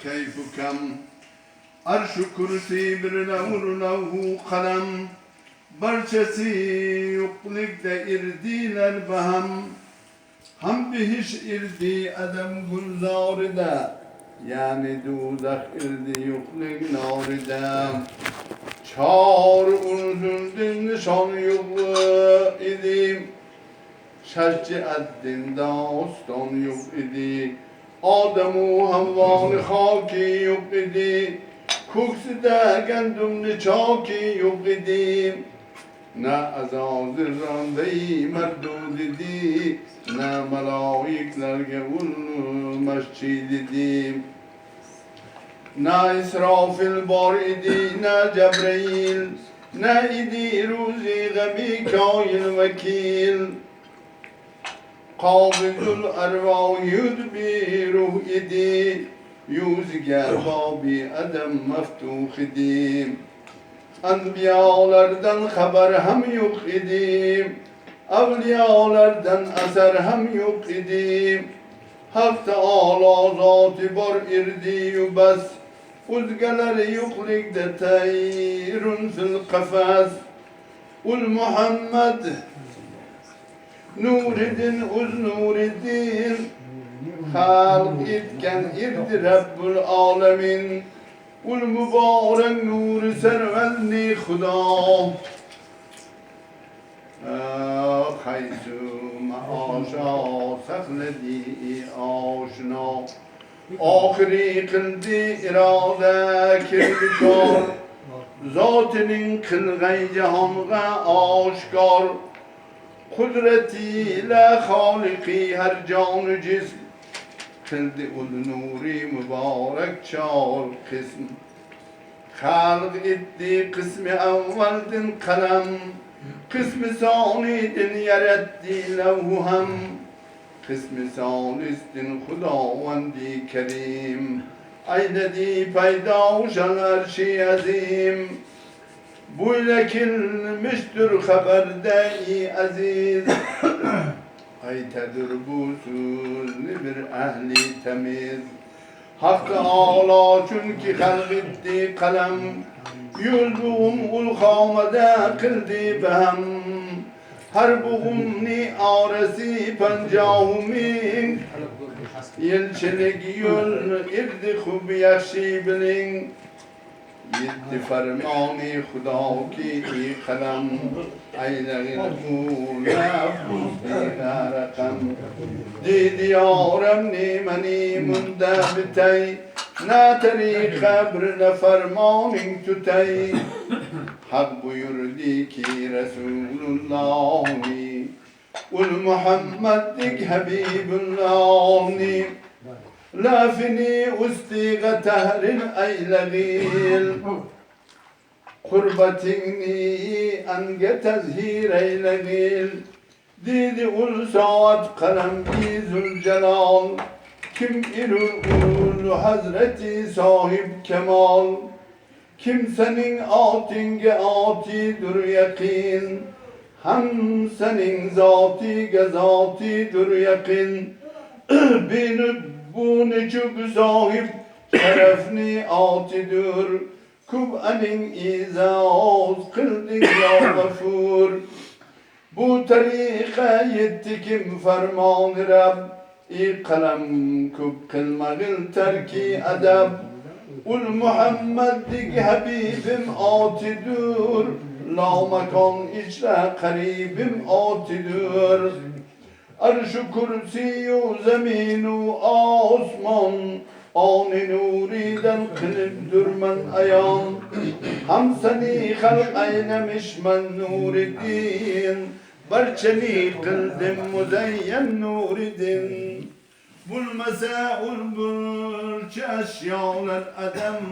keyf kam arş-ı kursi bir lahu kalem barçası yoklikte irdiler baham ham bihiş irdi adam gulzarida yani duzak irdi yoklik narida çar uzun nişan yok idim şerci eddin dastan yok idi Adem-u Havva'nı haki yok idi Kokusu da gandumlu çaki yok idi Ne azazı randeyi merdud idi Ne melaiklerge ullu mescid idi Ne İsrafil bar idi Ne Cebrail Ne idi ruzi gemi kail vekil Kabidul ervah yudbi ruh idi Yüzger babi edem meftuh idi Enbiyalardan haber hem yok idi Evliyalardan eser hem yok idi Hak Teala zat-ı bar irdi bes Uzgeler yuklikde teyrun fil kafes Ul Muhammed Nuridin uz nuridin Halk etken irdi Rabbul alemin Ul mübarek nuru servenni Khuda Haysu ma'aşa sakledi aşna Ahiri kıldi irade kirbikar Zatinin kılgay cihanga aşkar Kudretiyle Haliki her canı cism Kıldı ul nuri mübarek çar kısm Halk etti kısmı evveldin kalem Kısmı sanidin yarattı levhem Kısmı salistin Hudavendi kerim Eyledi peyda uşan her şey azim Bu ile kilmiştir haberde-i aziz Aytedir bu sözlü bir ehli temiz Hak Teala çünkü halk etti kalem Yulduğum ul khamede kıldı behem Her buğumni aresi pencahumin Yelçelik yol irdi khub yakşi bilin Yetti fermani Khuda ki kalem Eylegin ula fuzdi rakam Di diyarem nimeni mundabitey Ne tariq ne fermanin tutey Hak buyurdu ki Resulullah'ni Ul Muhammed'dik Habibullah'ni Lafini ustiga tehrin eylegil Kurbatini enge tezhir eylegil Didi ul saat kalem bizul celal Kim ilul hazreti sahib kemal Kimsenin atinge atidur yakin Hem senin zatige zatidur yakin Binüb bu necub sahip şerefni atidur Kub'anin izaz kıldın ya gafur Bu tariqa yetti kim ferman Rab kalem kub kılmagın terki edeb Ul Muhammed'dik Habibim atidur La makan içre karibim atidur Arş-ı kursiyu zeminu osman Ani nuriden kılıp durman ayan Ham seni halk eylemiş men nuridin Barçeni kıldım muzeyyen nuridin Bulmasa ulburç eşyalar adam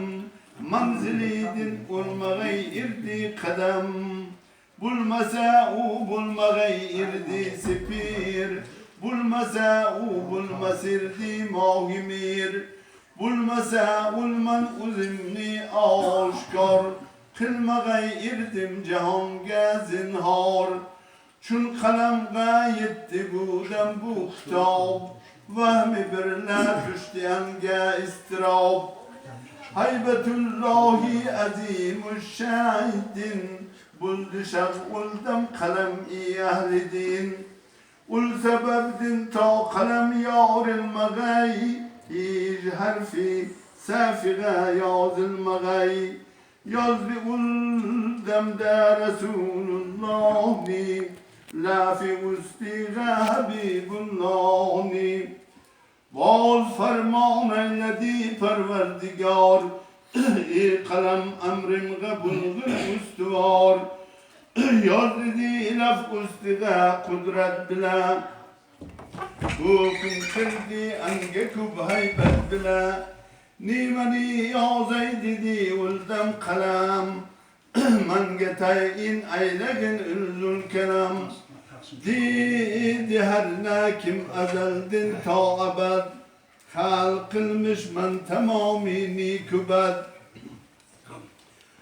Manzilidin ulmagay irdi kadem Bulmasa bulmagay irdi sipir Bulmasa bulmasirdi mahimir Bulmasa ulman uzimni aşkar Kılmagay irdim cihanga zinhar Çün kalem yetti budem bu kitap vahmi birla düştiyanga istirab. Haybetullahi azimuşşahidin, buldu şag'uldam qalam-i ahli-din. Ul sebebdin ta qalam yorilmag'ay, hiç harfi safiga yozilmag'ay. Yazdı ul demde Resulullah'ni, lafi ustiga Habibullah'ni. Vaz ferman eyledi perverdigar, kalem emrim gabulgul ustuvar. Yazdı laf ustiga kudret bila, hukm kırdı engekub haybet bila. Nimani ya zeydidi uldam kalam, man getayin eylegin ülzül kelam. Didi her nakim azeldin ta abad, hal kılmış men tamamini kübed.